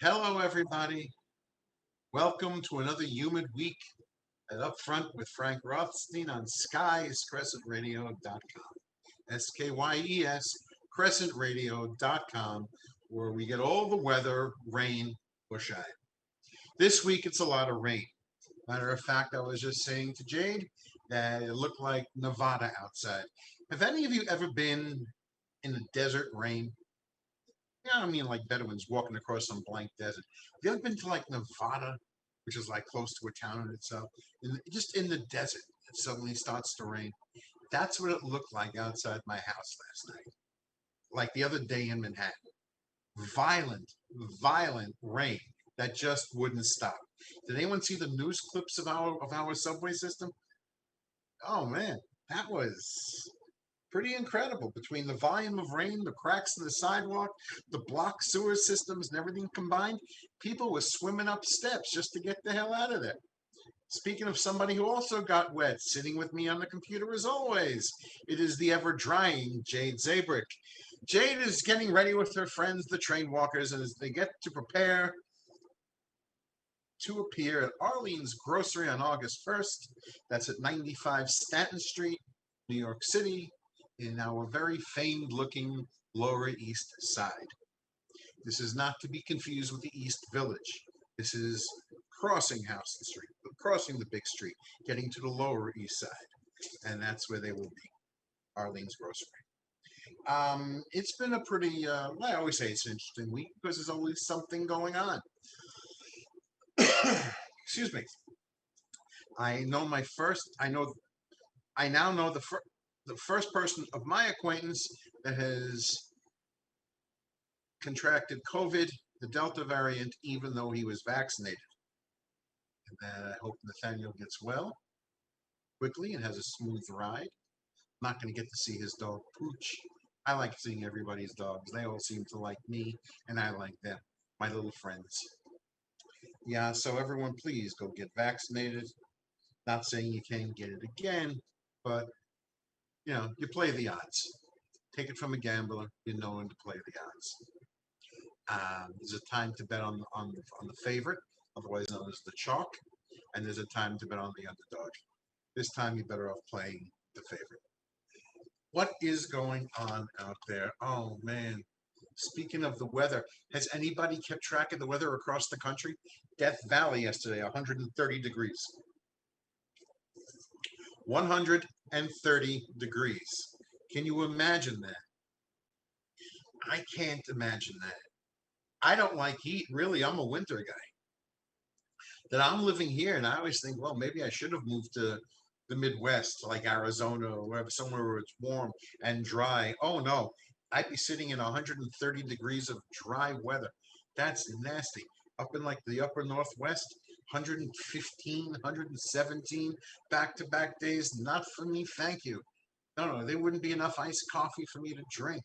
Hello, everybody. Welcome to another humid week at Up Front with Frank Rothstein on skyscrescentradio.com. SKYES, crescentradio.com, where we get all the weather, rain, or shine. This week, it's a lot of rain. Matter of fact, I was just saying to Jade that it looked like Nevada outside. Have any of you ever been in the desert rain? Yeah, I mean like Bedouins walking across some blank desert. Have you ever been to like Nevada, which is like close to a town in itself? Just in the desert, it suddenly starts to rain. That's what it looked like outside my house last night. Like the other day in Manhattan. Violent, violent rain that just wouldn't stop. Did anyone see the news clips of our subway system? Oh man, that was pretty incredible. Between the volume of rain, the cracks in the sidewalk, the block sewer systems, and everything combined, people were swimming up steps just to get the hell out of there. Speaking of somebody who also got wet, sitting with me on the computer as always, it is the ever drying Jade Zabrick. Jade is getting ready with her friends, the train walkers, and as they get to prepare to appear at Arlene's Grocery on August 1st. That's at 95 Stanton Street, New York City, in our very famed looking Lower East Side. This is not to be confused with the East Village. This is crossing Houston Street, crossing the big street, getting to the Lower East Side. And that's where they will be, Arlene's Grocery. It's been a pretty, I always say it's an interesting week because there's always something going on. Excuse me. I now know the first person of my acquaintance that has contracted COVID, the Delta variant, even though he was vaccinated. And I hope Nathaniel gets well quickly and has a smooth ride. I'm not going to get to see his dog Pooch. I like seeing everybody's dogs. They all seem to like me, and I like them, my little friends. Yeah, so everyone, please go get vaccinated. Not saying you can't get it again, but you play the odds. Take it from a gambler. You know when to play the odds. There's a time to bet on the favorite, otherwise known as the chalk, and there's a time to bet on the underdog. This time you're better off playing the favorite. What is going on out there? Oh man. Speaking of the weather, has anybody kept track of the weather across the country? Death Valley yesterday, 130 degrees. 130 degrees. Can you imagine that? I can't imagine that. I don't like heat, really. I'm a winter guy. That I'm living here, and I always think, well, maybe I should have moved to the Midwest, like Arizona or wherever, somewhere where it's warm and dry. Oh no, I'd be sitting in 130 degrees of dry weather. That's nasty. Up in like the upper Northwest, 115, 117 back-to-back days. Not for me, thank you. No, there wouldn't be enough iced coffee for me to drink.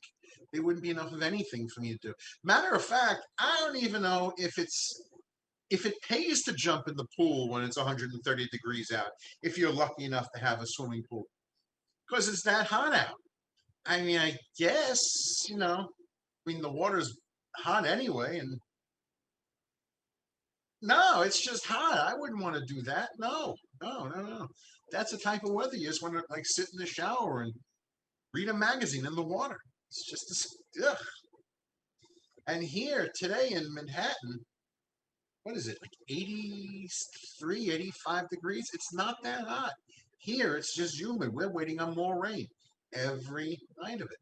There wouldn't be enough of anything for me to do. Matter of fact, I don't even know if it pays to jump in the pool when it's 130 degrees out, if you're lucky enough to have a swimming pool, because it's that hot out. I mean, I guess, the water's hot anyway. And no, it's just hot. I wouldn't want to do that. No, no, no, no. That's the type of weather you just want to like sit in the shower and read a magazine in the water. It's just this, ugh. And here today in Manhattan, what is it, like 83, 85 degrees? It's not that hot. Here, it's just humid. We're waiting on more rain every night of it.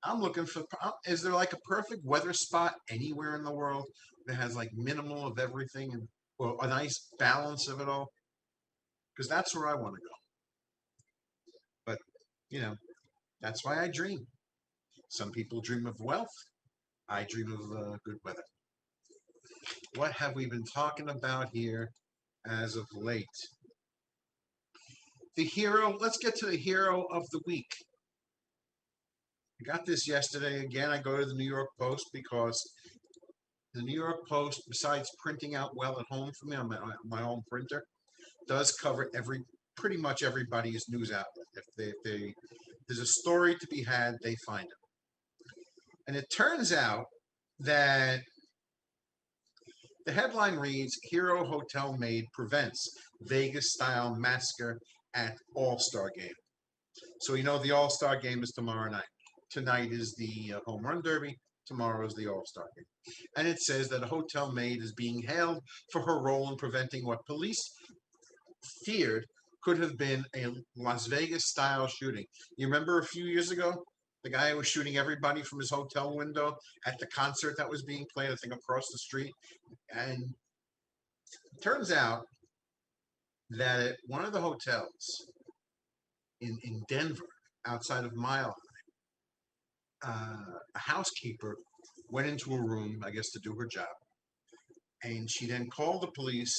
I'm looking for, is there like a perfect weather spot anywhere in the world that has like minimal of everything and well, a nice balance of it all? Because that's where I want to go. But, you know, that's why I dream. Some people dream of wealth. I dream of good weather. What have we been talking about here as of late? The hero, let's get to the hero of the week. I got this yesterday. Again, I go to the New York Post because the New York Post, besides printing out well at home for me on my own printer, does cover pretty much everybody's news outlet. If there's a story to be had, they find it. And it turns out that The headline reads, Hero Hotel Maid Prevents Vegas-Style Massacre at All-Star Game. So we know the All-Star Game is tomorrow night. Tonight is the Home Run Derby. Tomorrow is the All-Star Game. And it says that a hotel maid is being hailed for her role in preventing what police feared could have been a Las Vegas style shooting. You remember a few years ago, the guy was shooting everybody from his hotel window at the concert that was being played, I think across the street. And it turns out that at one of the hotels in Denver, outside of Mile a housekeeper went into a room, I guess, to do her job. And she then called the police,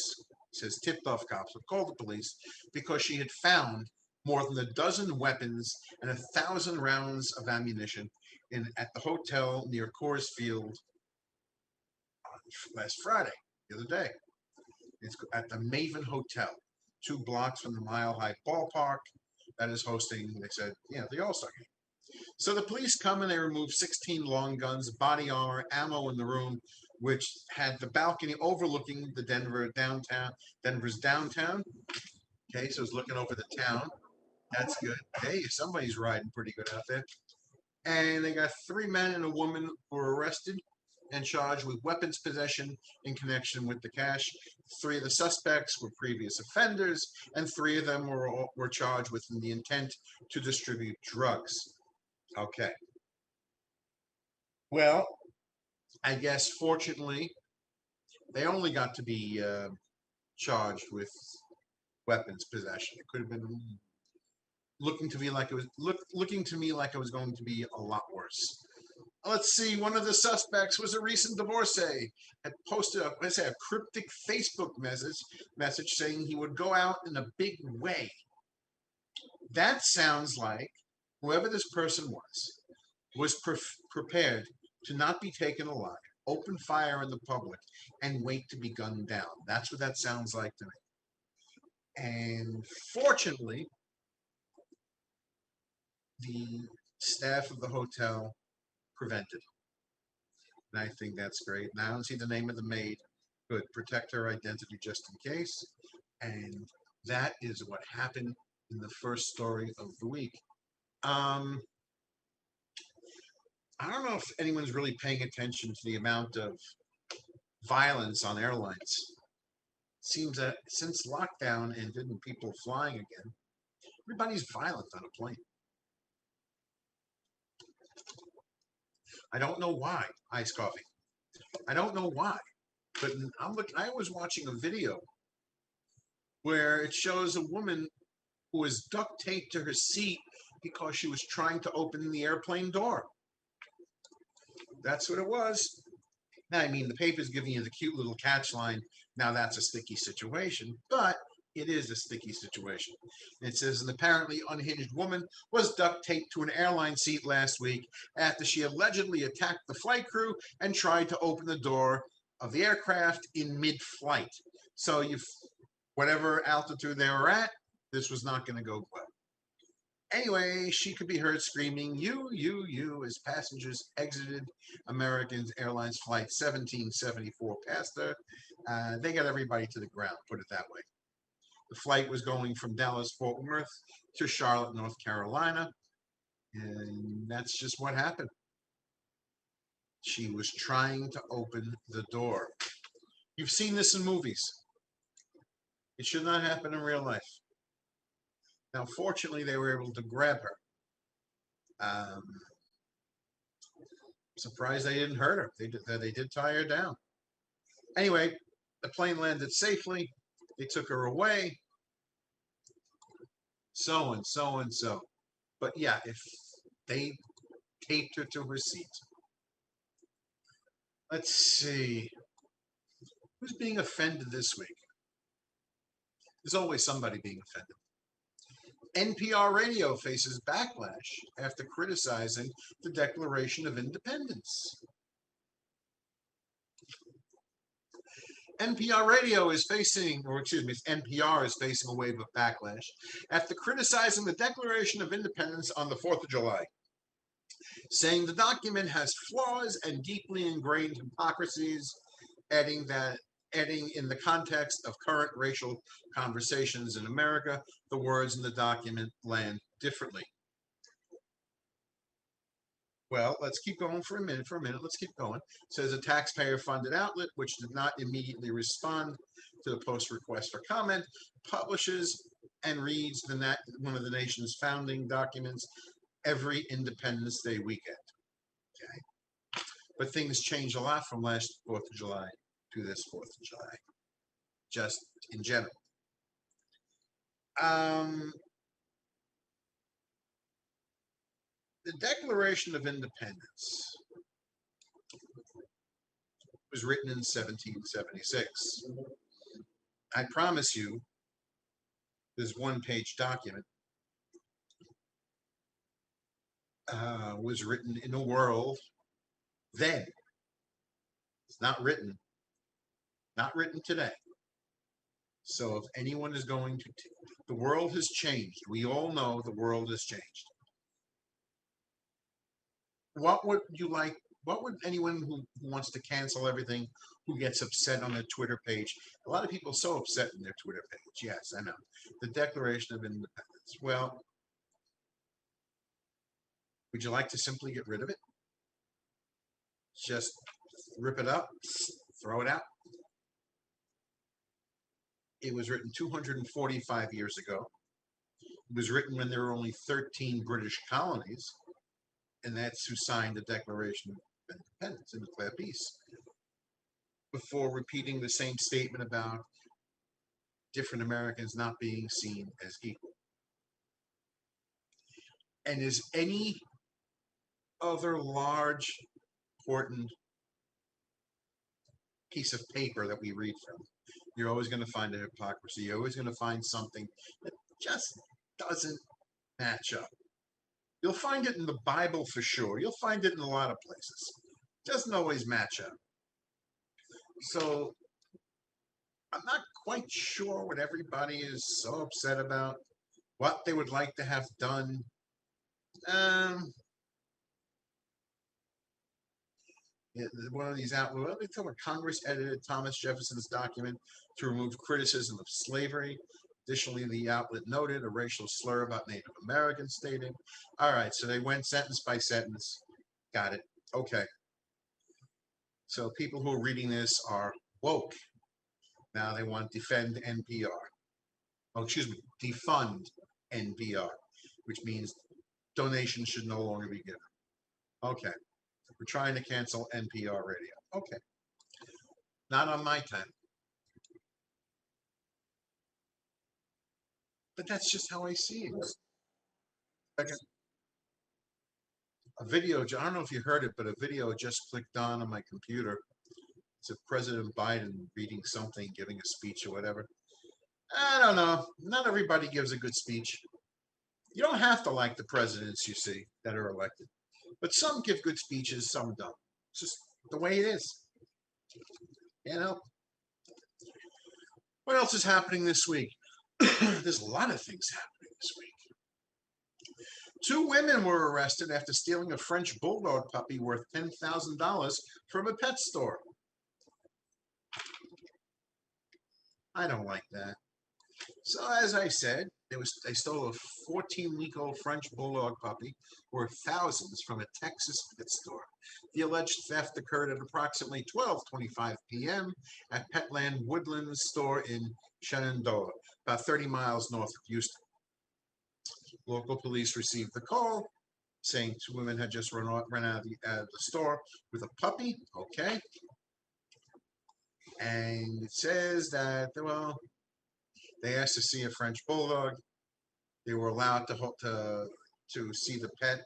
says tipped off cops, but called the police because she had found more than a dozen weapons and 1,000 rounds of ammunition at the hotel near Coors Field last Friday, the other day. It's at the Maven Hotel, 2 blocks from the Mile High Ballpark that is hosting, they said, the All-Star Game. So the police come and they remove 16 long guns, body armor, ammo in the room, which had the balcony overlooking the Denver's downtown. Okay, so it's looking over the town. That's good. Hey, somebody's riding pretty good out there. And they got 3 men and a woman who were arrested and charged with weapons possession in connection with the cash. 3 of the suspects were previous offenders, and 3 of them were charged with the intent to distribute drugs. Okay. Well, I guess fortunately, they only got to be charged with weapons possession. It could have been looking to me like it was going to be a lot worse. Let's see. One of the suspects was a recent divorcee. Had posted a cryptic Facebook message saying he would go out in a big way. That sounds like whoever this person was prepared to not be taken alive, open fire in the public, and wait to be gunned down. That's what that sounds like to me. And fortunately, the staff of the hotel prevented. And I think that's great. And I don't see the name of the maid. Good. Protect her identity just in case. And that is what happened in the first story of the week. I don't know if anyone's really paying attention to the amount of violence on airlines. It seems that since lockdown and didn't people flying again, everybody's violent on a plane. I don't know why. Iced coffee. I don't know why, but I was watching a video where it shows a woman who was duct taped to her seat because she was trying to open the airplane door. That's what it was. Now, I mean, the paper's giving you the cute little catch line. Now that's a sticky situation, but it is a sticky situation. It says an apparently unhinged woman was duct taped to an airline seat last week after she allegedly attacked the flight crew and tried to open the door of the aircraft in mid-flight. So whatever altitude they were at, this was not going to go well. Anyway, she could be heard screaming, you, as passengers exited American Airlines Flight 1774 past her. They got everybody to the ground, put it that way. The flight was going from Dallas-Fort Worth to Charlotte, North Carolina, and that's just what happened. She was trying to open the door. You've seen this in movies. It should not happen in real life. Now, fortunately, they were able to grab her. Surprised they didn't hurt her. They did tie her down. Anyway, the plane landed safely. They took her away. So and so and so. But yeah, if they taped her to her seat. Let's see. Who's being offended this week? There's always somebody being offended. NPR radio faces backlash after criticizing the Declaration of Independence. NPR is facing a wave of backlash after criticizing the Declaration of Independence on the 4th of July, saying the document has flaws and deeply ingrained hypocrisies, adding that adding in the context of current racial conversations in America, the words in the document land differently. Well, let's keep going for a minute. Let's keep going. It says a taxpayer-funded outlet, which did not immediately respond to the post request for comment, publishes and reads one of the nation's founding documents every Independence Day weekend. Okay, but things changed a lot from last 4th of July to this 4th of July, just in general. The Declaration of Independence was written in 1776. I promise you, this one-page document was written in a world then. It's not written today. So if anyone is going to, the world has changed. We all know the world has changed. What would you like? What would anyone who wants to cancel everything, who gets upset on their Twitter page? A lot of people are so upset in their Twitter page. Yes, I know. The Declaration of Independence. Well, would you like to simply get rid of it? Just rip it up, throw it out? It was written 245 years ago. It was written when there were only 13 British colonies, and that's who signed the Declaration of Independence and declared peace, before repeating the same statement about different Americans not being seen as equal. And is any other large, important piece of paper that we read from, you're always going to find a hypocrisy. You're always going to find something that just doesn't match up. You'll find it in the Bible for sure. You'll find it in a lot of places. It doesn't always match up. So I'm not quite sure what everybody is so upset about, what they would like to have done. One of these out. Well, they tell me Congress edited Thomas Jefferson's document to remove criticism of slavery. Additionally, the outlet noted a racial slur about Native Americans, stating, all right, so they went sentence by sentence. Got it. Okay. So people who are reading this are woke. Now they want defend NPR. Oh, excuse me, defund NPR, which means donations should no longer be given. Okay. We're trying to cancel NPR radio. Okay. Not on my time. But that's just how I see it. A video, I don't know if you heard it, but a video just clicked on my computer. It's of President Biden reading something, giving a speech or whatever. I don't know. Not everybody gives a good speech. You don't have to like the presidents you see that are elected. But some give good speeches, some don't. It's just the way it is. You know? What else is happening this week? There's a lot of things happening this week. 2 women were arrested after stealing a French bulldog puppy worth $10,000 from a pet store. I don't like that. So as I said, they stole a 14-week-old French bulldog puppy worth thousands from a Texas pet store. The alleged theft occurred at approximately 12:25 p.m. at Petland Woodlands store in Shenandoah, about 30 miles north of Houston. Local police received the call saying 2 women had just run out of the store with a puppy. Okay. And it says that, well, they asked to see a French bulldog. They were allowed to see the pet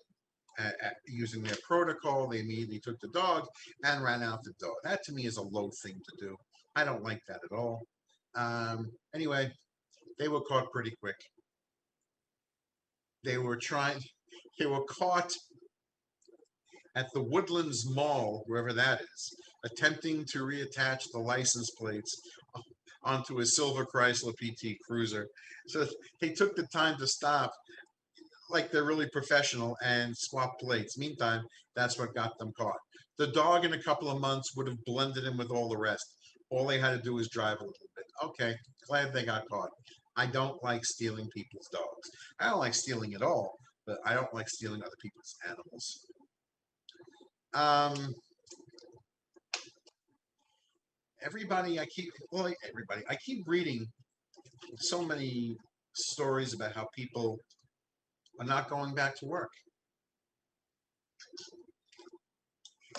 using their protocol. They immediately took the dog and ran out the door. That to me is a low thing to do. I don't like that at all. Anyway, they were caught pretty quick. They were caught at the Woodlands Mall, wherever that is, attempting to reattach the license plates onto a silver Chrysler PT Cruiser. So they took the time to stop like they're really professional and swap plates. Meantime, that's what got them caught. The dog in a couple of months would have blended in with all the rest. All they had to do was drive a little bit. Okay, glad they got caught. I don't like stealing people's dogs. I don't like stealing at all, but I don't like stealing other people's animals. Um, everybody, I keep reading so many stories about how people are not going back to work.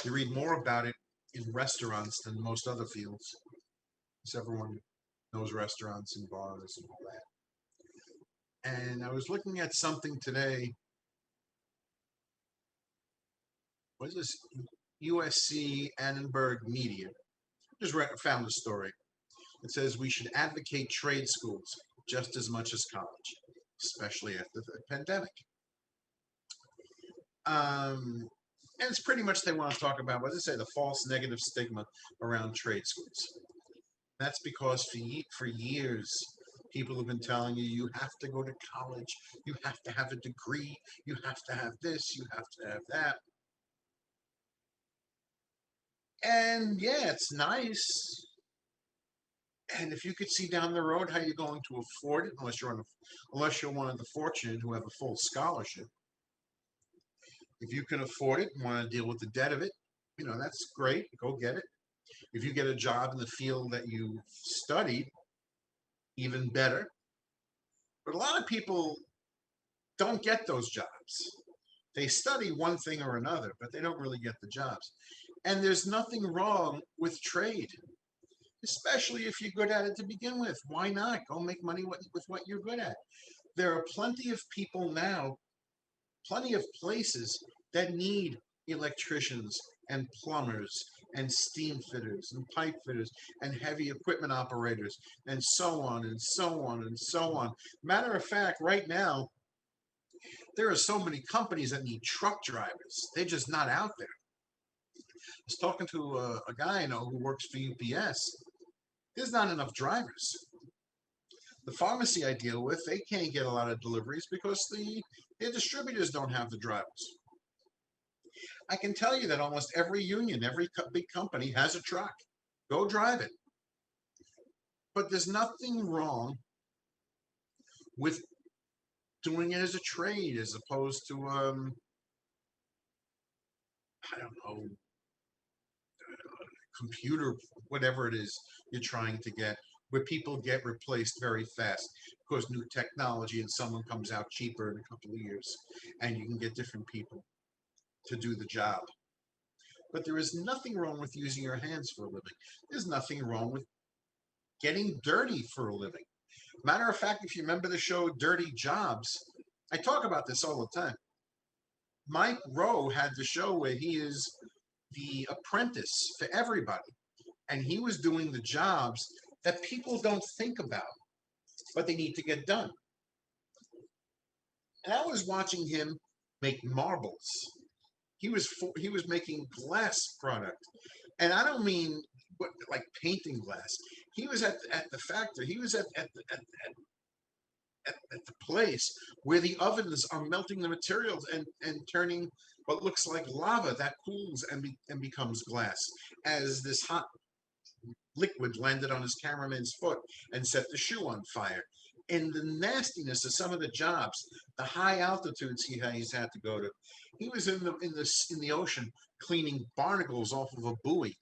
You read more about it in restaurants than most other fields, because everyone knows restaurants and bars and all that. And I was looking at something today. What is this? USC Annenberg Media. Found a story. It says we should advocate trade schools just as much as college, especially after the pandemic. And it's pretty much they want to talk about what they say the false negative stigma around trade schools. That's because for years people have been telling you you have to go to college, you have to have a degree, you have to have this, you have to have that. And yeah, it's nice. And if you could see down the road how you're going to afford it, unless you're one of the fortunate who have a full scholarship, if you can afford it and want to deal with the debt of it, that's great. Go get it. If you get a job in the field that you studied, even better. But a lot of people don't get those jobs. They study one thing or another, but they don't really get the jobs. And there's nothing wrong with trade, especially if you're good at it to begin with. Why not? Go make money with what you're good at. There are plenty of people now, plenty of places that need electricians and plumbers and steam fitters and pipe fitters and heavy equipment operators and so on and so on and so on. Matter of fact, right now, there are so many companies that need truck drivers. They're just not out there. I was talking to a guy I know who works for UPS. There's not enough drivers. The pharmacy I deal with, they can't get a lot of deliveries because their distributors don't have the drivers. I can tell you that almost every union, every big company has a truck. Go drive it. But there's nothing wrong with doing it as a trade as opposed to, I don't know, computer, whatever it is you're trying to get, where people get replaced very fast because new technology and someone comes out cheaper in a couple of years and you can get different people to do the job. But there is nothing wrong with using your hands for a living. There's nothing wrong with getting dirty for a living. Matter of fact, if you remember the show Dirty Jobs, I talk about this all the time. Mike Rowe had the show where he is the apprentice for everybody, and he was doing the jobs that people don't think about, but they need to get done. And I was watching him make marbles. He was making glass product, and I don't mean like painting glass. He was at the factory. He was at the place where the ovens are melting the materials and turning what looks like lava that cools and becomes glass as this hot liquid landed on his cameraman's foot and set the shoe on fire. And the nastiness of some of the jobs, the high altitudes he's had to go to. He was in the ocean cleaning barnacles off of a buoy.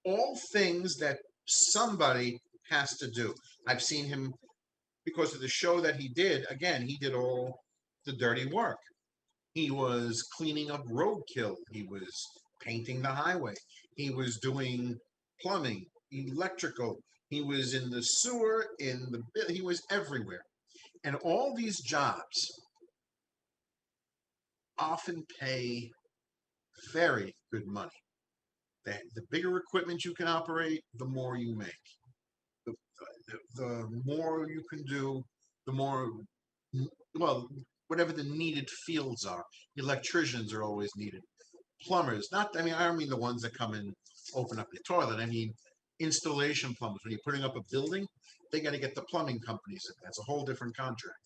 All things that somebody has to do. I've seen him because of the show that he did. Again, he did all the dirty work. He was cleaning up roadkill. He was painting the highway. He was doing plumbing, electrical. He was in the sewer, he was everywhere. And all these jobs often pay very good money. The bigger equipment you can operate, the more you make. The, the more you can do, the more, well, whatever the needed fields are. Electricians are always needed. Plumbers, I don't mean the ones that come and open up your toilet. I mean installation plumbers. When you're putting up a building, they got to get the plumbing companies in. That's a whole different contract.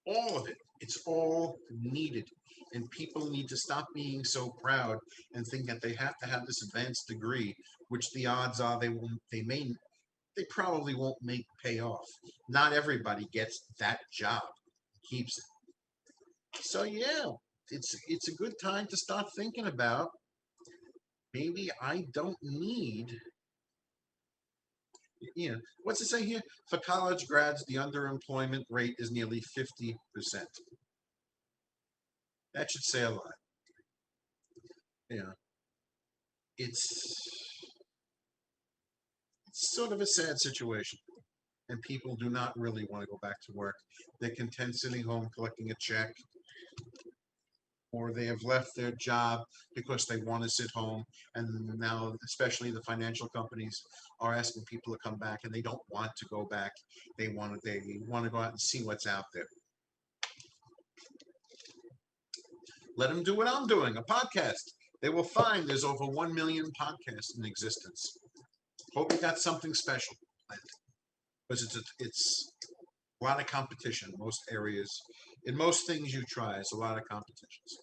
All of it. It's all needed. And people need to stop being so proud and think that they have to have this advanced degree, which the odds are they probably won't make pay off. Not everybody gets that job, keeps it. So yeah, it's a good time to start thinking about maybe I don't need, what's it say here? For college grads, the underemployment rate is nearly 50%. That should say a lot. You know, it's it's sort of a sad situation. And people do not really want to go back to work. They're content sitting home collecting a check, or they have left their job because they want to sit home. And now, especially the financial companies are asking people to come back, and they don't want to go back. They want to go out and see what's out there. Let them do what I'm doing, a podcast. They will find there's over 1 million podcasts in existence. Hope you got something special, because it's a lot of competition in most areas. In most things you try, it's a lot of competitions.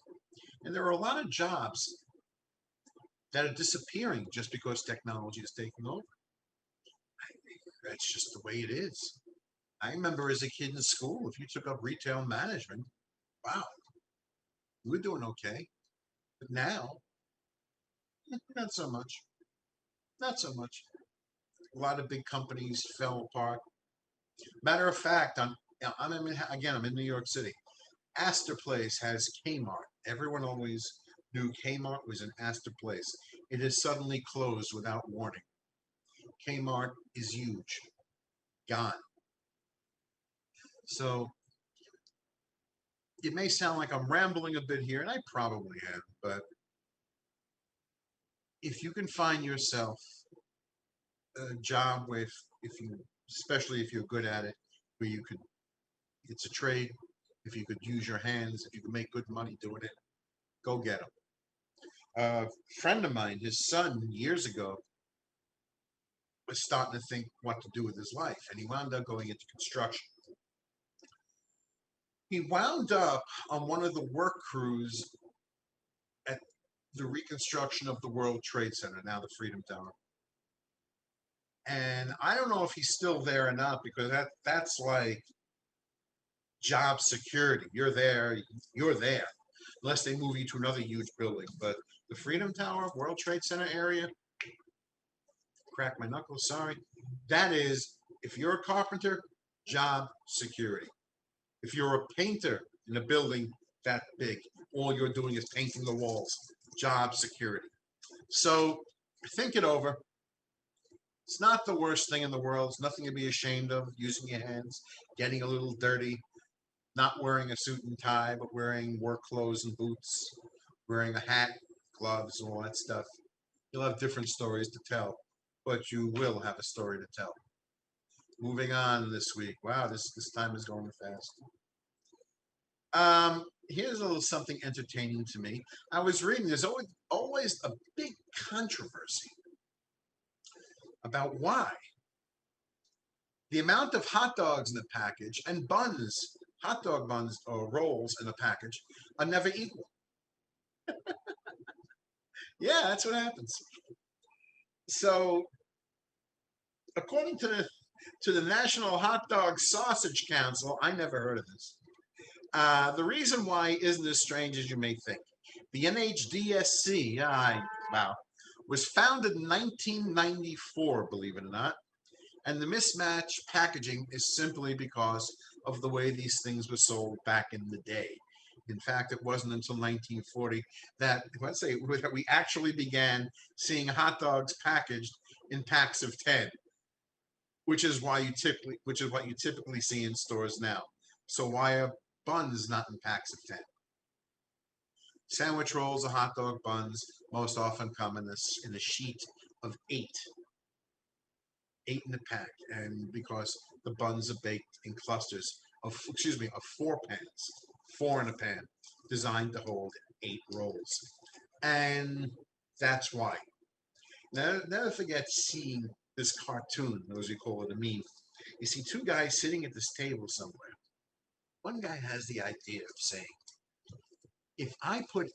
And there are a lot of jobs that are disappearing just because technology is taking over. That's just the way it is. I remember as a kid in school, if you took up retail management, wow, you were doing okay. But now, not so much. Not so much. A lot of big companies fell apart. Matter of fact, I'm in New York City. Astor Place has Kmart. Everyone always knew Kmart was an Astor Place. It has suddenly closed without warning. Kmart is huge, gone. So it may sound like I'm rambling a bit here, and I probably am, but if you can find yourself a job with, if you, especially if you're good at it, where you could, it's a trade, if you could use your hands, if you could make good money doing it, go get them. A friend of mine, his son, years ago, was starting to think what to do with his life, and he wound up going into construction. He wound up on one of the work crews at the reconstruction of the World Trade Center, now the Freedom Tower. And I don't know if he's still there or not, because that's like job security. You're there, unless they move you to another huge building. But the Freedom Tower, World Trade Center area, crack my knuckles, sorry. That is, if you're a carpenter, job security. If you're a painter in a building that big, all you're doing is painting the walls, job security. So think it over. It's not the worst thing in the world. It's nothing to be ashamed of. Using your hands, getting a little dirty, not wearing a suit and tie, but wearing work clothes and boots, wearing a hat, gloves, and all that stuff. You'll have different stories to tell, but you will have a story to tell. Moving on this week. Wow, this time is going fast. Here's a little something entertaining to me. I was reading. There's always a big controversy about why the amount of hot dogs in the package and buns, hot dog buns or rolls in a package, are never equal. Yeah, that's what happens. So, according to the National Hot Dog Sausage Council, I never heard of this. The reason why isn't as strange as you may think. The NHDSC, wow, was founded in 1994, believe it or not. And the mismatched packaging is simply because of the way these things were sold back in the day. In fact, it wasn't until 1940 that, let's say, that we actually began seeing hot dogs packaged in packs of 10, which is what you typically see in stores now. So why are buns not in packs of 10? Sandwich rolls or hot dog buns most often come in a sheet of eight in a pack, and because the buns are baked in clusters of 4 pans, four in a pan, designed to hold 8 rolls, and that's why. Now, never forget seeing this cartoon, as we call it, a meme. You see two guys sitting at this table somewhere, One guy has the idea of saying, if I put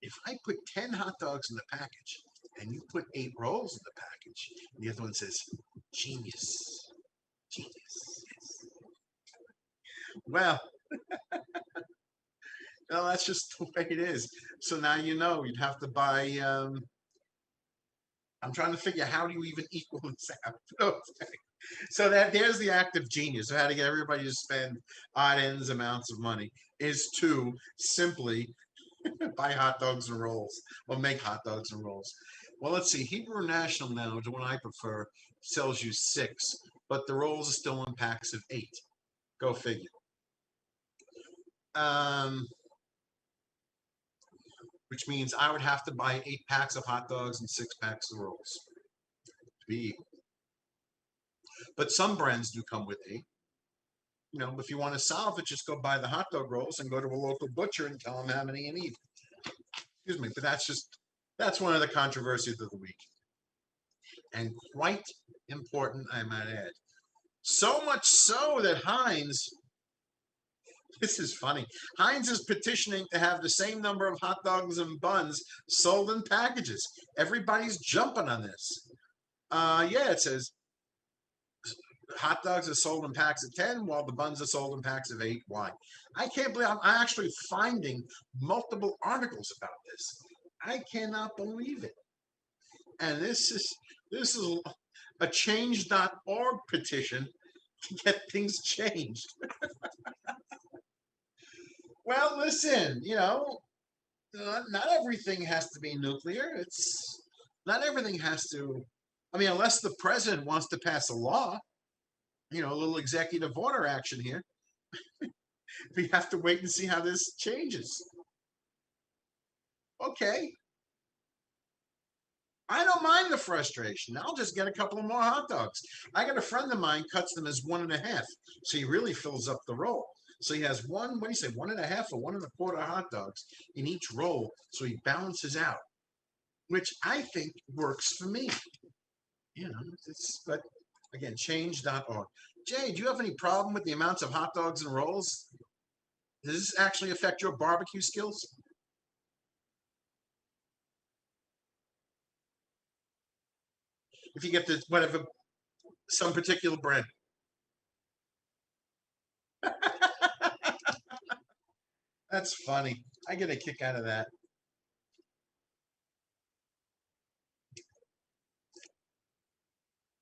if I put 10 hot dogs in the package and you put 8 rolls in the package, and the other one says, genius, genius. Yes. Well, no, that's just the way it is. So now you know you'd have to buy. I'm trying to figure how do you even equal this out. So there's the act of genius of how to get everybody to spend odd ends amounts of money is to simply buy hot dogs and rolls or make hot dogs and rolls. Well, let's see. Hebrew National now, the one I prefer, sells you 6, but the rolls are still in packs of 8. Go figure. Um, which means I would have to buy 8 packs of hot dogs and 6 packs of rolls to be equal. But some brands do come with 8. If you want to solve it, just go buy the hot dog rolls and go to a local butcher and tell them how many you need. Excuse me, but that's one of the controversies of the week, and quite important, I might add. So much so that Heinz, this is funny, Heinz is petitioning to have the same number of hot dogs and buns sold in packages. Everybody's jumping on this. Yeah, it says hot dogs are sold in packs of 10 while the buns are sold in packs of 8. Why? I can't believe I'm actually finding multiple articles about this. I cannot believe it. And this is a change.org petition to get things changed. Well, listen, not everything has to be nuclear. It's not everything has to. I mean, unless the president wants to pass a law, a little executive order action here. We have to wait and see how this changes. Okay. I don't mind the frustration. I'll just get a couple of more hot dogs. I got a friend of mine cuts them as 1.5, so he really fills up the roll. So he has one, what do you say, 1.5 or 1.25 hot dogs in each roll, so he balances out, which I think works for me. But again, change.org. Jay, do you have any problem with the amounts of hot dogs and rolls? Does this actually affect your barbecue skills? If you get the whatever some particular brand. That's funny. I get a kick out of that.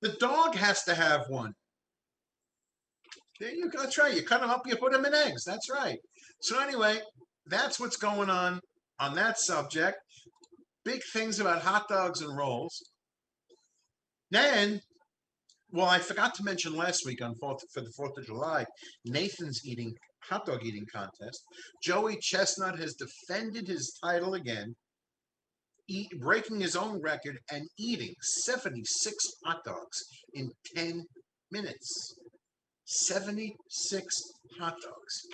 The dog has to have one. There you go. That's right. You cut them up, you put them in eggs. That's right. So anyway, that's what's going on that subject. Big things about hot dogs and rolls. Then, well, I forgot to mention last week for the 4th of July, Nathan's eating hot dog eating contest. Joey Chestnut has defended his title again, breaking his own record and eating 76 hot dogs in 10 minutes. 76 hot dogs.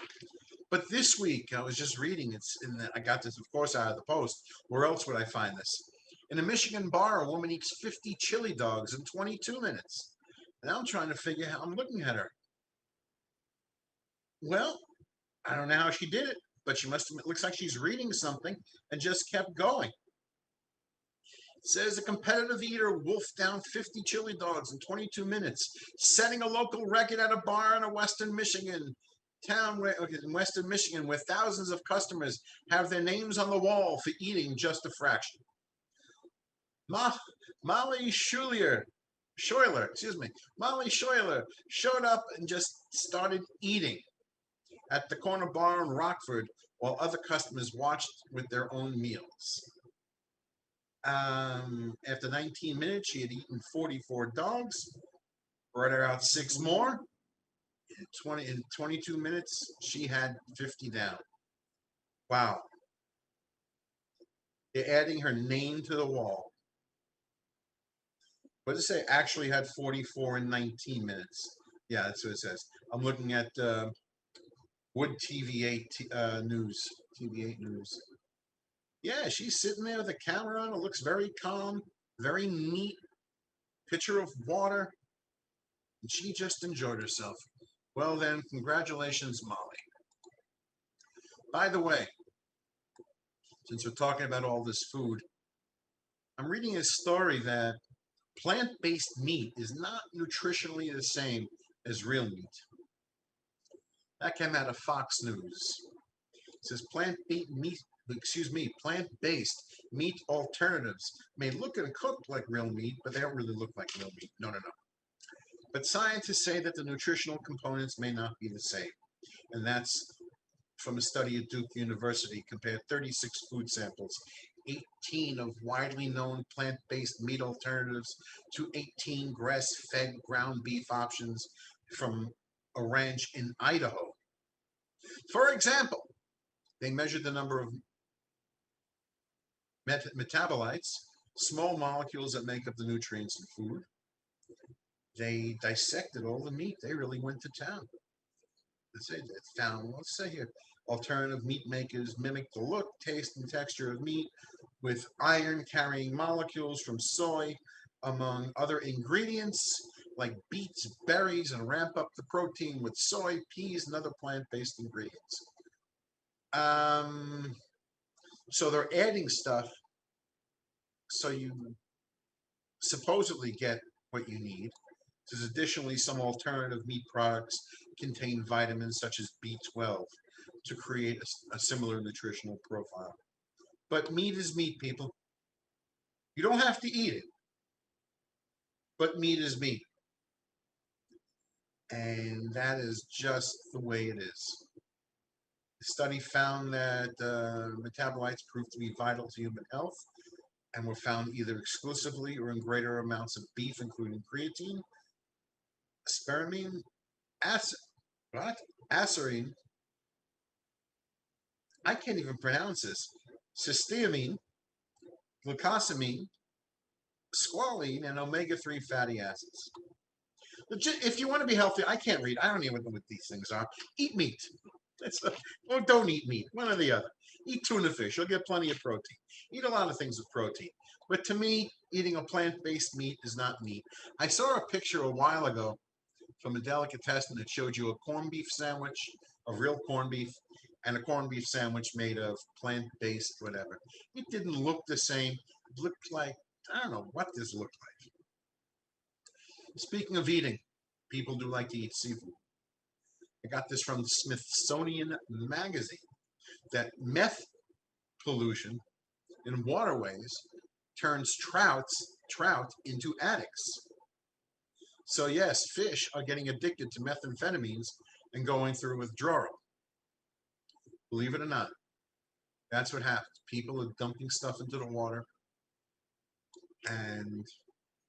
But this week, I was just reading, I got this, of course, out of the Post. Where else would I find this? In a Michigan bar, a woman eats 50 chili dogs in 22 minutes. And I'm trying to figure out, I'm looking at her. Well, I don't know how she did it, but it looks like she's reading something and just kept going. It says a competitive eater wolfed down 50 chili dogs in 22 minutes, setting a local record at a bar in a Western Michigan town in Western Michigan, where thousands of customers have their names on the wall for eating just a fraction. Molly Schuyler, Molly Schuyler showed up and just started eating at the corner bar in Rockford while other customers watched with their own meals. After 19 minutes, she had eaten 44 dogs, brought her out 6 more. In 22 minutes, she had 50 down. Wow. They're adding her name to the wall. What does it say? Actually had 44 in 19 minutes. Yeah, that's what it says. I'm looking at Wood TV8 News. TV8 News. Yeah, she's sitting there with the camera on. It looks very calm, very neat. Pitcher of water. And she just enjoyed herself. Well then, congratulations, Molly. By the way, since we're talking about all this food, I'm reading a story that plant-based meat is not nutritionally the same as real meat. That came out of Fox News. It says plant-based meat alternatives may look and cook like real meat, but they don't really look like real meat. No, no, no. But scientists say that the nutritional components may not be the same. And that's from a study at Duke University, compared 36 food samples, 18 of widely known plant-based meat alternatives to 18 grass-fed ground beef options from a ranch in Idaho. For example, they measured the number of metabolites, small molecules that make up the nutrients in food. They dissected all the meat. They really went to town. They found, let's say here, alternative meat makers mimic the look, taste, and texture of meat with iron-carrying molecules from soy, among other ingredients like beets, berries, and ramp up the protein with soy, peas, and other plant-based ingredients. So they're adding stuff so you supposedly get what you need. There's additionally some alternative meat products contain vitamins such as B12 to create a similar nutritional profile. But meat is meat, people. You don't have to eat it, but meat is meat. And that is just the way it is. The study found that metabolites proved to be vital to human health and were found either exclusively or in greater amounts of beef, including creatine, asparagine, acid, what? Acerine, I can't even pronounce this, cysteamine, glucosamine, squalene, and omega-3 fatty acids. If you want to be healthy, I can't read. I don't even know what these things are. Eat meat. Or don't eat meat. One or the other. Eat tuna fish. You'll get plenty of protein. Eat a lot of things with protein. But to me, eating a plant-based meat is not meat. I saw a picture a while ago from a delicatessen that showed you a corned beef sandwich of real corned beef and a corned beef sandwich made of plant-based whatever. It didn't look the same. It looked like, I don't know what this looked like. Speaking of eating, people do like to eat seafood. I got this from the Smithsonian Magazine, that meth pollution in waterways turns trout into addicts. So yes, fish are getting addicted to methamphetamines and going through withdrawal. Believe it or not, that's what happens. People are dumping stuff into the water, and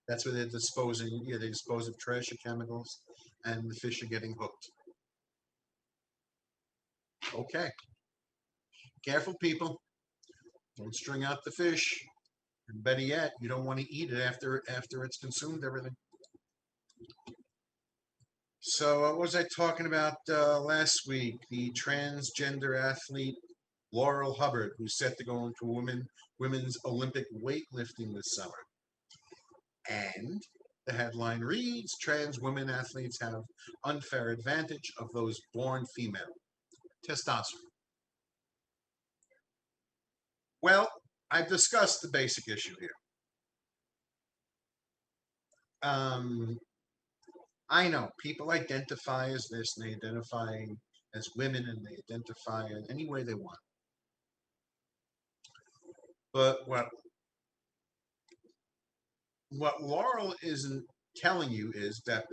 that's where they're disposing. Yeah, they dispose of trash or chemicals, and the fish are getting hooked. Okay, careful, people. Don't string out the fish. And better yet, you don't want to eat it after it's consumed everything. So what was I talking about last week? The transgender athlete Laurel Hubbard, who's set to go into women's Olympic weightlifting this summer. And the headline reads, trans women athletes have unfair advantage of those born female. Testosterone. Well, I've discussed the basic issue here. I know people identify as this and they identify as women and they identify in any way they want. But what Laurel isn't telling you is that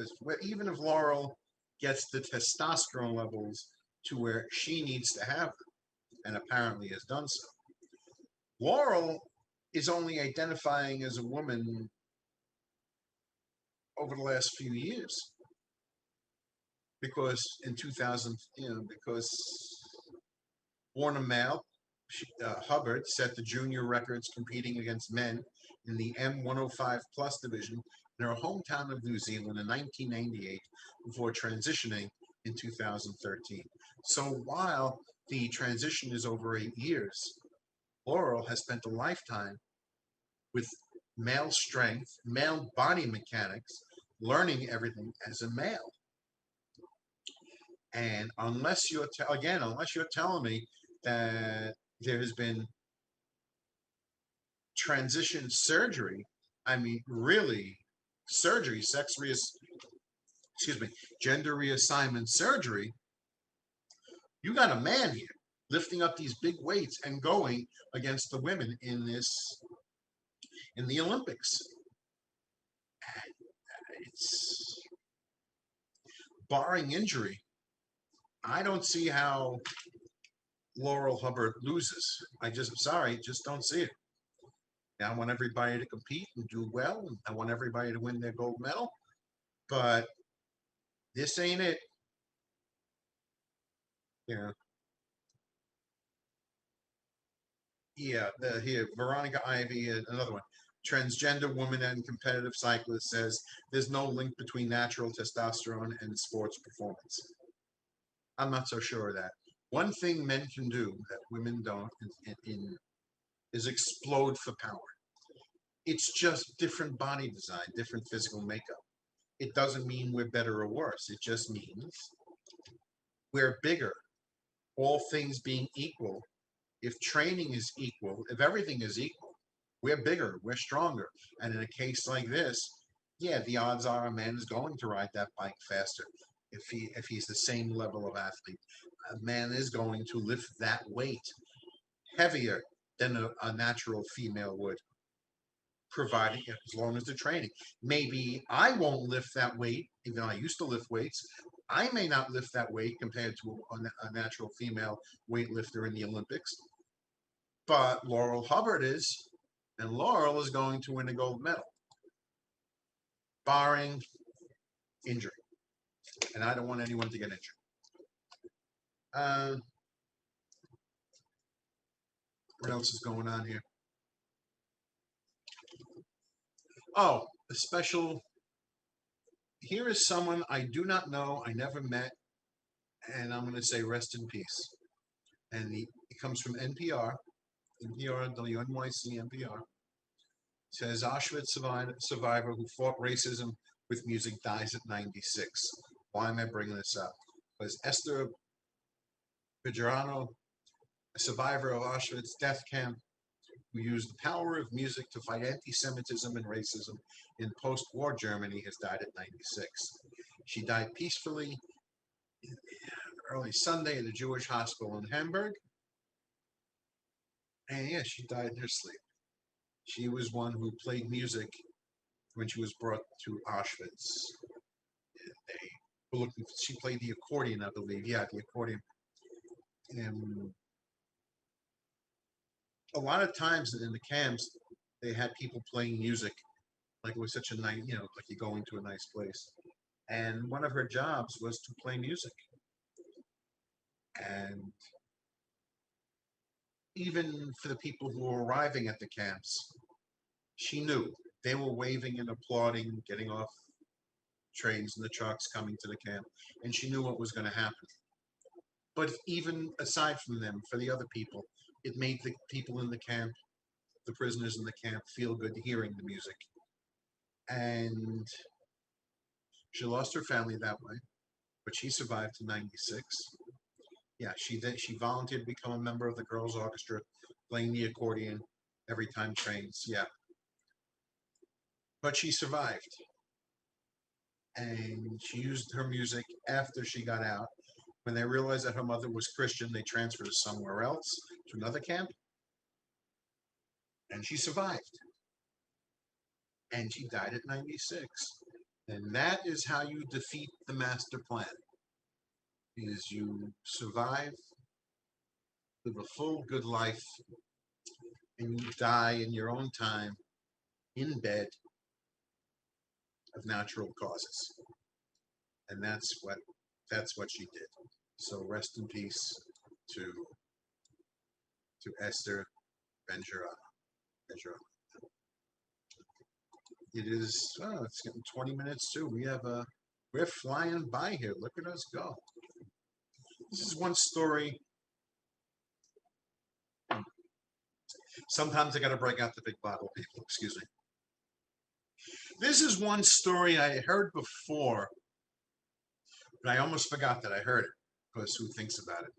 even if Laurel gets the testosterone levels to where she needs to have them, and apparently has done so, Laurel is only identifying as a woman over the last few years. Because in 2000, because born a male, Hubbard set the junior records competing against men in the M105 plus division in her hometown of New Zealand in 1998 before transitioning in 2013. So while the transition is over 8 years, Laurel has spent a lifetime with male strength, male body mechanics, learning everything as a male. And unless you're again, unless you're telling me that there has been transition surgery, I mean, really, surgery, excuse me, gender reassignment surgery, you got a man here lifting up these big weights and going against the women in the Olympics. It's barring injury. I don't see how Laurel Hubbard loses. Sorry, just don't see it. I want everybody to compete and do well. And I want everybody to win their gold medal. But this ain't it. Yeah. Yeah. Here, Veronica Ivy, another one. Transgender woman and competitive cyclist says there's no link between natural testosterone and sports performance. I'm not so sure of that. One thing men can do that women don't is explode for power. It's just different body design, different physical makeup. It doesn't mean we're better or worse. It just means we're bigger. All things being equal, if training is equal, if everything is equal, we're bigger, we're stronger. And in a case like this, yeah, the odds are a man is going to ride that bike faster. If he's the same level of athlete, a man is going to lift that weight heavier than a natural female would, providing as long as the training. Maybe I won't lift that weight, even though I used to lift weights. I may not lift that weight compared to a natural female weightlifter in the Olympics, but Laurel Hubbard is, and Laurel is going to win a gold medal, barring injury. And I don't want anyone to get injured. Uh, what else is going on here? Oh, a special. Here is someone I do not know, I never met, and I'm going to say rest in peace. And it comes from NPR, WNYC NPR. It says Auschwitz survivor who fought racism with music dies at 96. Why am I bringing this up? Because Esther Bejarano, a survivor of Auschwitz death camp, who used the power of music to fight anti-Semitism and racism in post-war Germany, has died at 96. She died peacefully early Sunday at a Jewish hospital in Hamburg. And yeah, she died in her sleep. She was one who played music when she was brought to Auschwitz. They were looking. She played the accordion, I believe. Yeah, the accordion. And a lot of times in the camps, they had people playing music, like it was such a nice, like you're going to a nice place. And one of her jobs was to play music. And even for the people who were arriving at the camps, she knew they were waving and applauding, getting off trains and the trucks coming to the camp, and she knew what was going to happen. But even aside from them, for the other people, it made the people in the camp, the prisoners in the camp, feel good hearing the music. And she lost her family that way, but she survived to 96. Yeah, she volunteered to become a member of the girls' orchestra, playing the accordion every time trains. Yeah, but she survived, and she used her music after she got out. When they realized that her mother was Christian, they transferred her somewhere else to another camp, and she survived. And she died at 96. And that is how you defeat the master plan. Is you survive, live a full, good life, and you die in your own time, in bed, of natural causes. And that's what she did. So rest in peace to Esther Benjarana. It is, it's getting 20 minutes too. We're flying by here. Look at us go. This is one story. Sometimes I got to break out the big bottle, people. Excuse me. This is one story I heard before, but I almost forgot that I heard it. because who thinks about it?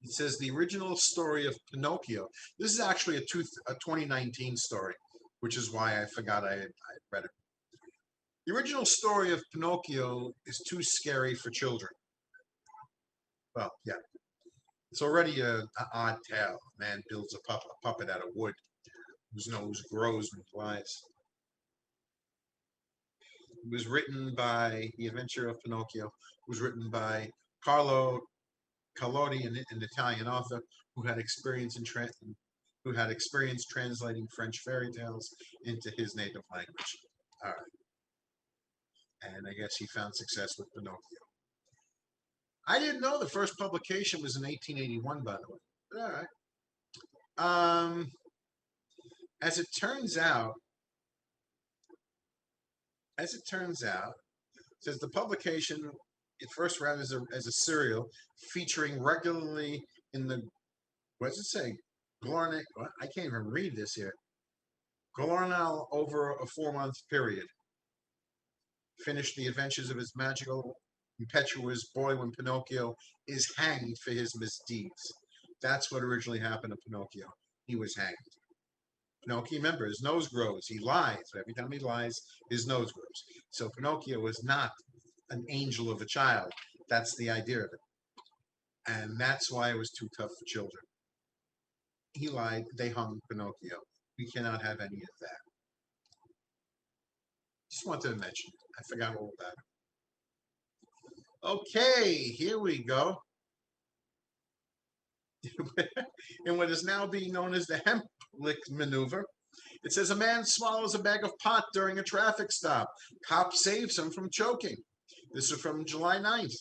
It says the original story of Pinocchio. This is actually a 2019 story, which is why I forgot I had read it. The original story of Pinocchio is too scary for children. Well, yeah, it's already an odd tale. A man builds a puppet out of wood whose nose grows and flies. It was written by The Adventure of Pinocchio. It was written by Carlo Collodi, an Italian author who had experience translating French fairy tales into his native language. All right, and I guess he found success with Pinocchio. I didn't know the first publication was in 1881, by the way. But all right. As it turns out, it says the publication it first ran as a serial featuring regularly in the what does it say? Glornal, I can't even read this here. Glornal over a 4-month period. Finished the adventures of his magical, impetuous boy when Pinocchio is hanged for his misdeeds. That's what originally happened to Pinocchio. He was hanged. Pinocchio, remember, his nose grows. He lies. Every time he lies, his nose grows. So Pinocchio was not an angel of a child. That's the idea of it. And that's why it was too tough for children. He lied. They hung Pinocchio. We cannot have any of that. Just wanted to mention it. I forgot all about it. Okay, here we go. In what is now being known as the Hemplich maneuver, it says a man swallows a bag of pot during a traffic stop. Cop saves him from choking. This is from July 9th.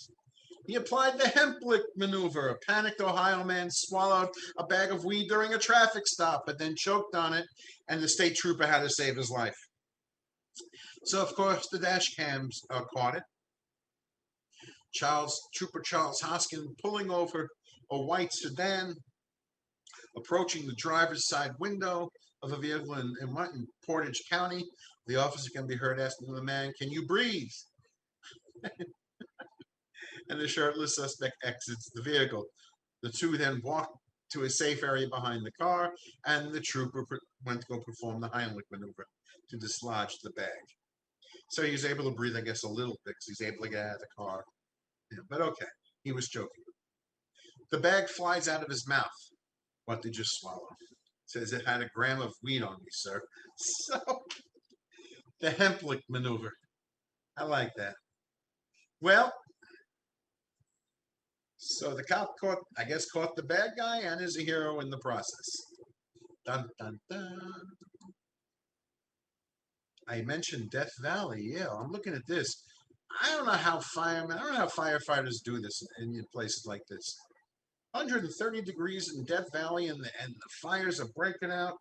He applied the Hemplich maneuver. A panicked Ohio man swallowed a bag of weed during a traffic stop, but then choked on it, and the state trooper had to save his life. So, of course, the dash cams caught it. Trooper Charles Hoskin pulling over a white sedan, approaching the driver's side window of a vehicle in Portage County. The officer can be heard asking the man, "Can you breathe?" And the shirtless suspect exits the vehicle. The two then walk to a safe area behind the car, and the trooper went to go perform the Heimlich maneuver to dislodge the bag. So he was able to breathe, I guess, a little bit because he's able to get out of the car. Yeah, but okay, he was joking. The bag flies out of his mouth. What did you swallow? Says it had a gram of weed on me, sir. So, the Hemplich maneuver. I like that. Well, so the cop caught the bad guy and is a hero in the process. Dun, dun, dun. I mentioned Death Valley. Yeah, I'm looking at this. I don't know how firefighters do this in places like this. 130 degrees in Death Valley, and the fires are breaking out.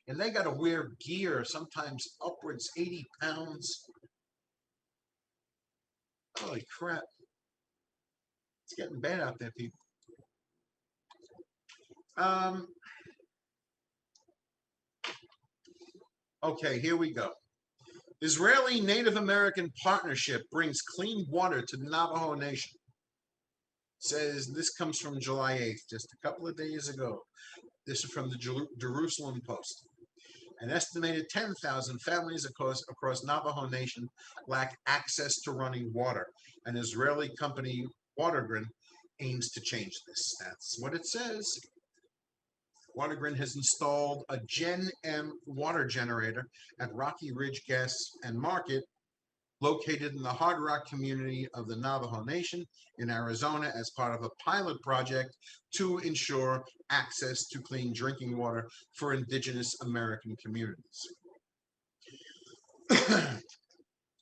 And they got to wear gear, sometimes upwards 80 pounds. Holy crap. It's getting bad out there, people. Okay, here we go. Israeli Native American partnership brings clean water to the Navajo Nation. Says this comes from July 8th, just a couple of days ago. This is from the Jerusalem Post. An estimated 10,000 families across Navajo Nation lack access to running water. An Israeli company, Watergrid, aims to change this. That's what it says. Watergrid has installed a Gen M water generator at Rocky Ridge Gas and Market, located in the Hard Rock community of the Navajo Nation in Arizona, as part of a pilot project to ensure access to clean drinking water for indigenous American communities.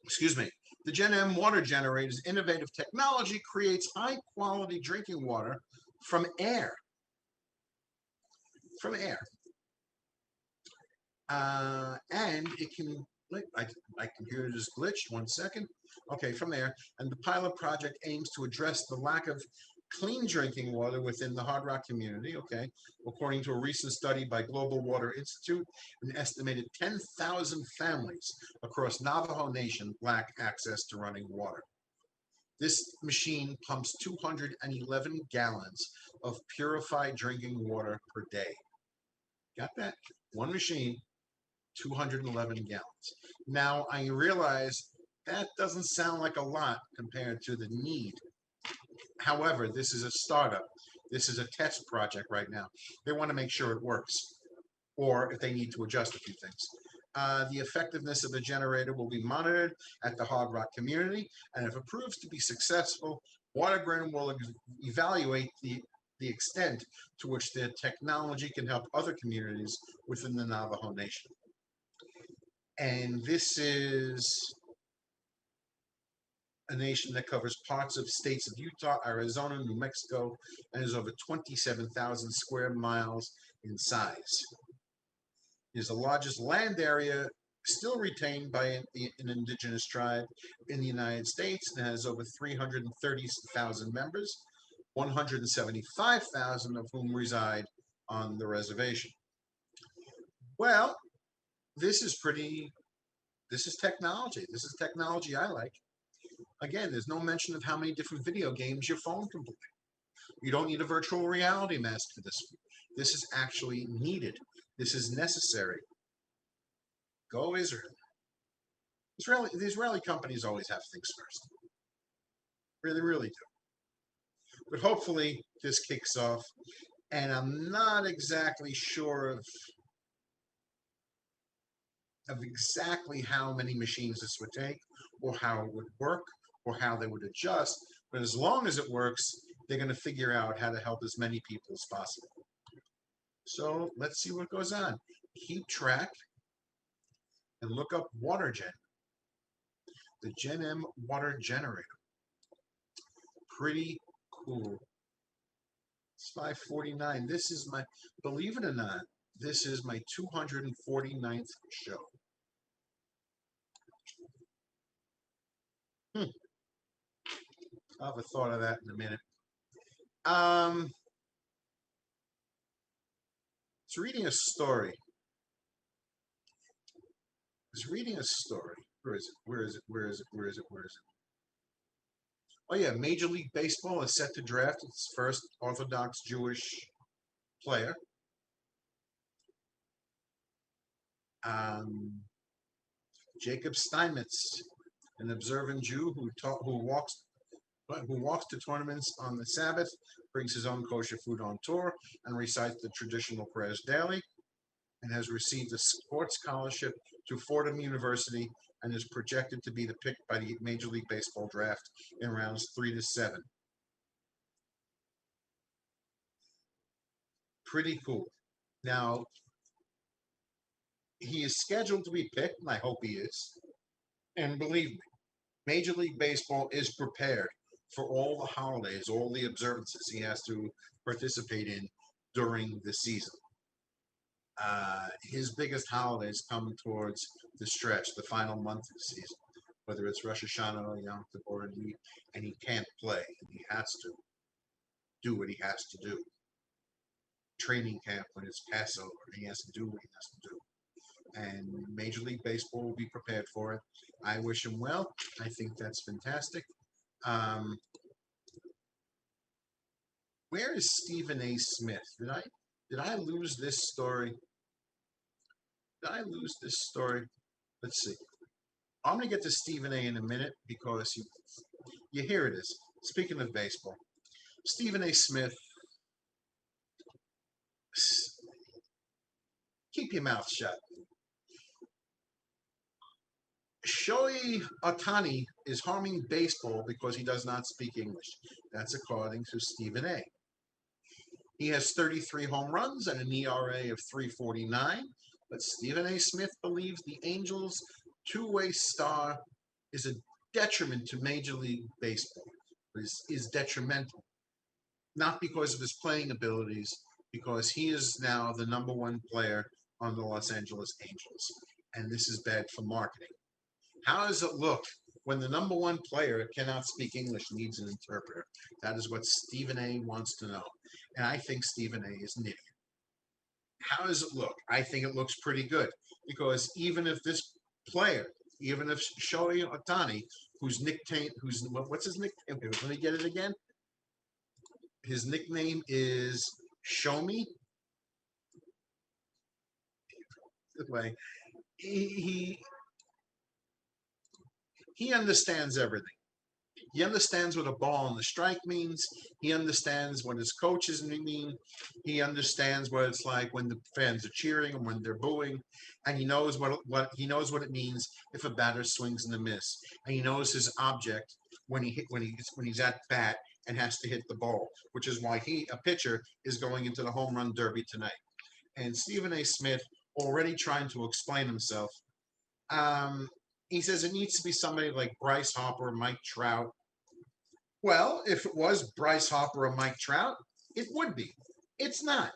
Excuse me. The Gen M water generator's innovative technology creates high-quality drinking water from air. And it can, my computer just glitched, 1 second. Okay, from there. And the pilot project aims to address the lack of clean drinking water within the Hard Rock community, okay, according to a recent study by Global Water Institute, an estimated 10,000 families across Navajo Nation lack access to running water. This machine pumps 211 gallons of purified drinking water per day. Got that? One machine, 211 gallons. Now, I realize that doesn't sound like a lot compared to the need. However, this is a startup. This is a test project right now. They want to make sure it works, or if they need to adjust a few things. The effectiveness of the generator will be monitored at the Hard Rock community, and if it proves to be successful, Watergren will evaluate the extent to which the technology can help other communities within the Navajo Nation. And this is a nation that covers parts of states of Utah, Arizona, New Mexico, and is over 27,000 square miles in size. It is the largest land area still retained by an indigenous tribe in the United States and has over 330,000 members, 175,000 of whom reside on the reservation. Well, this is technology. This is technology I like. Again, there's no mention of how many different video games your phone can play. You don't need a virtual reality mask for this. This is actually needed. This is necessary. Go Israel. The Israeli companies always have things first. Really, really do. But hopefully this kicks off. And I'm not exactly sure of exactly how many machines this would take, or how it would work, or how they would adjust. But as long as it works, they're going to figure out how to help as many people as possible. So let's see what goes on. Keep track and look up WaterGen, the Gen M water generator. Pretty cool. It's 549. This is my, believe it or not, this is my 249th show. I'll have a thought of that in a minute. It's reading a story. Where is it? Where is it? Where is it? Where is it? Where is it? Oh yeah, Major League Baseball is set to draft its first Orthodox Jewish player. Jacob Steinmetz, an observant Jew who walks to tournaments on the Sabbath, brings his own kosher food on tour, and recites the traditional prayers daily, and has received a sports scholarship to Fordham University and is projected to be the pick by the Major League Baseball draft in rounds 3 to 7. Pretty cool. Now, he is scheduled to be picked, and I hope he is. And believe me, Major League Baseball is prepared for all the holidays, all the observances he has to participate in during the season. His biggest holidays come towards the stretch, the final month of the season, whether it's Rosh Hashanah or Yom Kippur, and he can't play, and he has to do what he has to do. Training camp when it's Passover, he has to do what he has to do. And Major League Baseball will be prepared for it. I wish him well. I think that's fantastic. Where is Stephen A. Smith? Did I lose this story? Did I lose this story? Let's see. I'm going to get to Stephen A. in a minute because here it is. Speaking of baseball, Stephen A. Smith, keep your mouth shut. Shohei Ohtani is harming baseball because he does not speak English. That's according to Stephen A. He has 33 home runs and an ERA of 3.49, but Stephen A. Smith believes the Angels' two-way star is a detriment to Major League Baseball, is detrimental, not because of his playing abilities, because he is now the number one player on the Los Angeles Angels, and this is bad for marketing. How does it look When the number one player cannot speak English, needs an interpreter. That is what Stephen A wants to know. And I think Stephen A is an idiot. How does it look? I think it looks pretty good because even if this player, even if Shohei Ohtani, whose nickname, what's his nickname? Let me get it again. His nickname is Show Me. Way he he understands everything. He understands what a ball on the strike means. He understands what his coaches mean. He understands what it's like when the fans are cheering and when they're booing, and he knows what he knows what it means if a batter swings and a miss, and he knows his object when he's at bat and has to hit the ball, which is why a pitcher is going into the home run derby tonight. And Stephen A. Smith already trying to explain himself. Um, he says it needs to be somebody like Bryce Harper, Mike Trout. Well, if it was Bryce Harper or Mike Trout, it would be. It's not.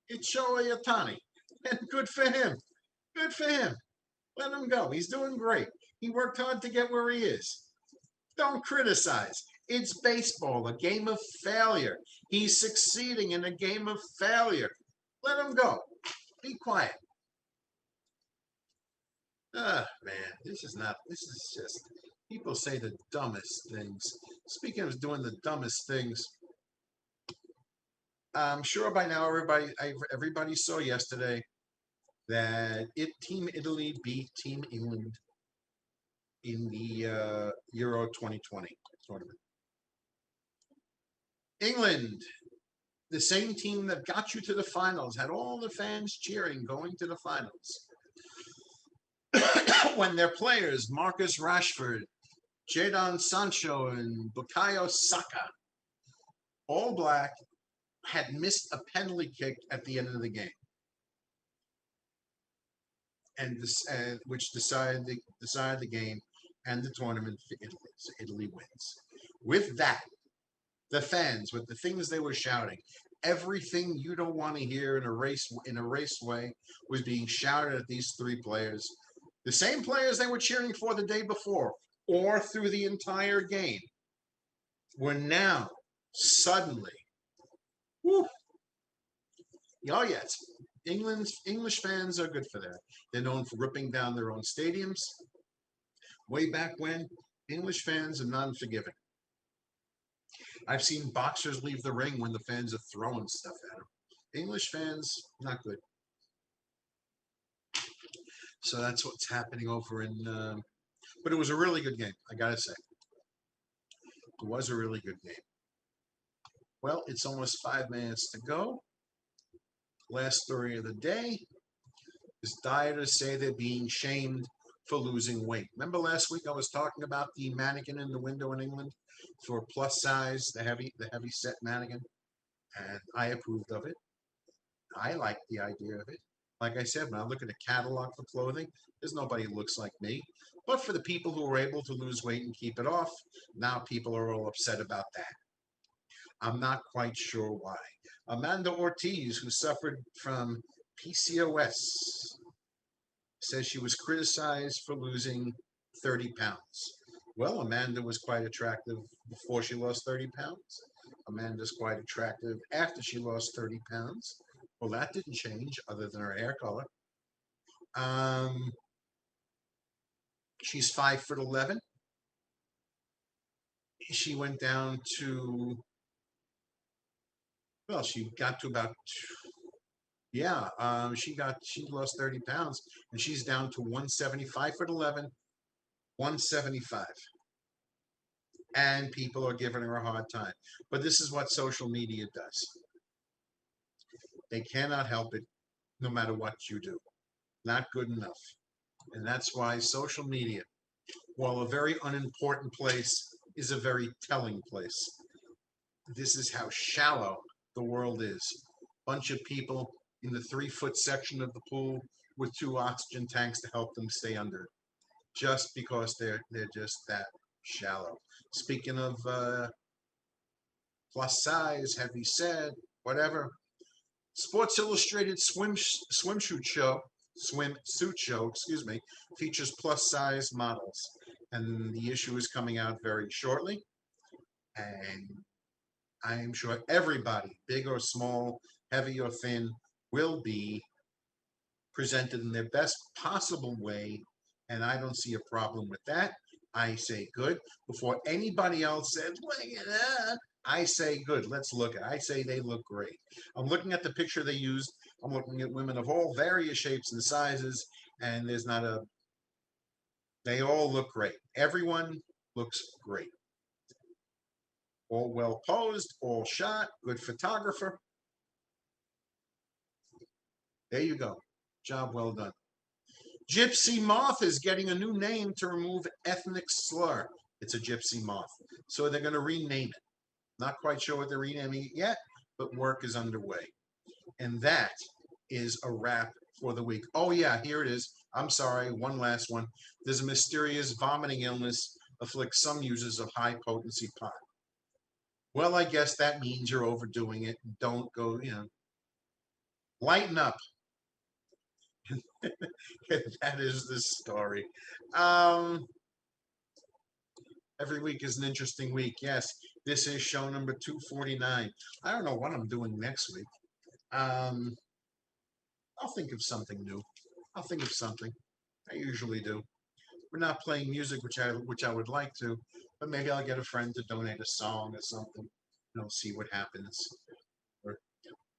It's Shohei Ohtani. And good for him. Good for him. Let him go. He's doing great. He worked hard to get where he is. Don't criticize. It's baseball, a game of failure. He's succeeding in a game of failure. Let him go. Be quiet. Man, this is just, people say the dumbest things. Speaking of doing the dumbest things, I'm sure by now everybody saw yesterday that Team Italy beat Team England in the Euro 2020 tournament. England, the same team that got you to the finals, had all the fans cheering going to the finals. When their players, Marcus Rashford, Jadon Sancho, and Bukayo Saka, all black, had missed a penalty kick at the end of the game, and which decided the game and the tournament for Italy. So Italy wins. With that, the fans, with the things they were shouting, everything you don't want to hear in a raceway was being shouted at these three players. The same players they were cheering for the day before or through the entire game were now suddenly, whew, oh yes, English fans are good for that. They're known for ripping down their own stadiums. Way back when, English fans are non-forgiving. I've seen boxers leave the ring when the fans are throwing stuff at them. English fans, not good. So that's what's happening over in. But it was a really good game, I gotta say. It was a really good game. Well, it's almost 5 minutes to go. Last story of the day is dieters say they're being shamed for losing weight. Remember last week I was talking about the mannequin in the window in England for plus size, the heavy set mannequin, and I approved of it. I like the idea of it. Like I said, when I look at a catalog for clothing, there's nobody who looks like me. But for the people who are able to lose weight and keep it off, now people are all upset about that. I'm not quite sure why. Amanda Ortiz, who suffered from PCOS, says she was criticized for losing 30 pounds. Well, Amanda was quite attractive before she lost 30 pounds. Amanda's quite attractive after she lost 30 pounds. Well, that didn't change other than her hair color. She's 5'11". She went down to, well, she got to about, yeah, she lost 30 pounds and she's down to 175, 5'11", 175. And people are giving her a hard time. But this is what social media does. They cannot help it no matter what you do. Not good enough. And that's why social media, while a very unimportant place, is a very telling place. This is how shallow the world is. Bunch of people in the 3-foot section of the pool with 2 oxygen tanks to help them stay under, just because they're just that shallow. Speaking of plus size, heavy set, whatever, Sports Illustrated swimsuit show, features plus size models. and the issue is coming out very shortly. And I'm sure everybody, big or small, heavy or thin, will be presented in their best possible way. And I don't see a problem with that. I say good. Before anybody else says, look at that, I say good. Let's look at it. I say they look great. I'm looking at the picture they used. I'm looking at women of all various shapes and sizes, and there's not a, they all look great. Everyone looks great. All well posed, all shot, good photographer. There you go. Job well done. Gypsy moth is getting a new name to remove ethnic slur. It's a gypsy moth. So they're going to rename it. Not quite sure what they're renaming it yet, but work is underway. And that is a wrap for the week. Oh, yeah, here it is. I'm sorry, one last one. There's a mysterious vomiting illness afflicts some users of high potency pot. Well, I guess that means you're overdoing it. Don't go, lighten up. That is the story. Um, every week is an interesting week. Yes, this is show number 249. I don't know what I'm doing next week. Um, I'll think of something new. I'll think of something. I usually do. We're not playing music, which I would like to, but maybe I'll get a friend to donate a song or something. See what happens. Or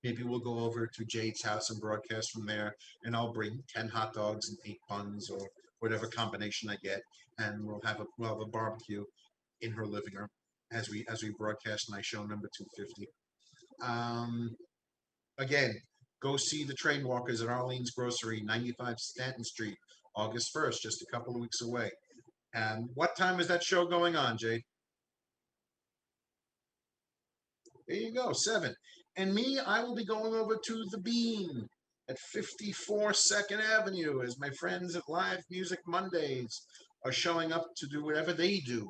maybe we'll go over to Jade's house and broadcast from there, and I'll bring 10 hot dogs and 8 buns or whatever combination I get, and we'll have a barbecue in her living room as we broadcast my show number 250. Um, Again, go see the Train Walkers at Arlene's Grocery, 95 Stanton Street, August 1st, just a couple of weeks away. And what time is that show going on, Jade? There you go, 7. And me, I will be going over to the Bean at 54 2nd Avenue as my friends at Live Music Mondays are showing up to do whatever they do.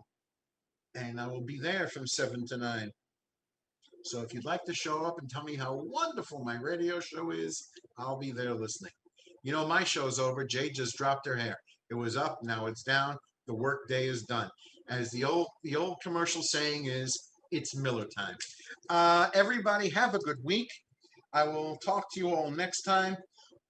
And I will be there from 7 to 9. So if you'd like to show up and tell me how wonderful my radio show is, I'll be there listening. My show's over. Jade just dropped her hair. It was up, now it's down. The work day is done. As the old commercial saying is, it's Miller time. Everybody have a good week. I will talk to you all next time.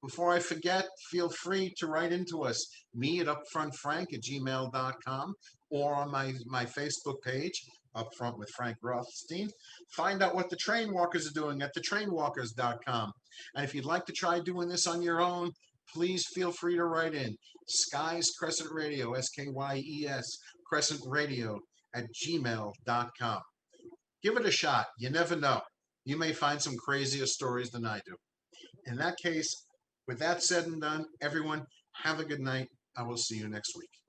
Before I forget, feel free to write into us, me at upfrontfrank@gmail.com, or on my Facebook page, Upfront with Frank Rothstein. Find out what the Train Walkers are doing at thetrainwalkers.com. And if you'd like to try doing this on your own, please feel free to write in. Skies Crescent Radio, SKYES, Crescent Radio at gmail.com. Give it a shot. You never know. You may find some crazier stories than I do. In that case, with that said and done, everyone, have a good night. I will see you next week.